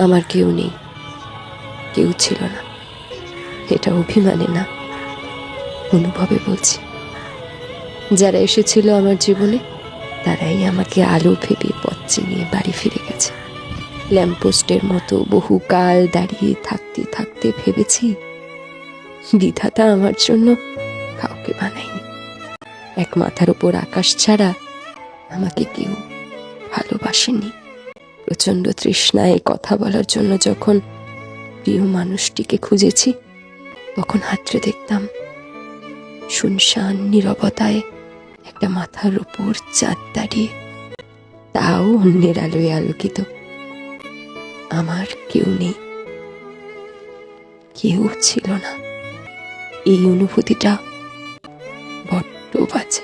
আমার কেউ নেই, কেউ ছিল না। এটা অভিমানে না, অনুভবে বলছি। যারা এসেছিল আমার জীবনে তারাই আমাকে আলো ভেবে পথ চিনিয়ে বাড়ি ফিরে গেছে। ল্যাম্পপোস্টের মতো বহুকাল দাঁড়িয়ে থাকতে থাকতে ভেবেছি বিধাতা আমার জন্য কাউকে বানায়নি। এক মাথার উপর আকাশ ছাড়া আমাকে কেউ ভালোবাসেনি। প্রচন্ড তৃষ্ণায় কথা বলার জন্য যখন প্রিয় মানুষটিকে খুঁজেছি, তখন হাতড়ে দেখতাম শুনশান নীরবতায় একটা মাথার উপর চাঁদ দাঁড়িয়ে, তাও অন্যের আলোয় আলোকিত। আমার কেউ নেই, কেউ ছিল না, এই অনুভূতিটা বড্ড বাজে।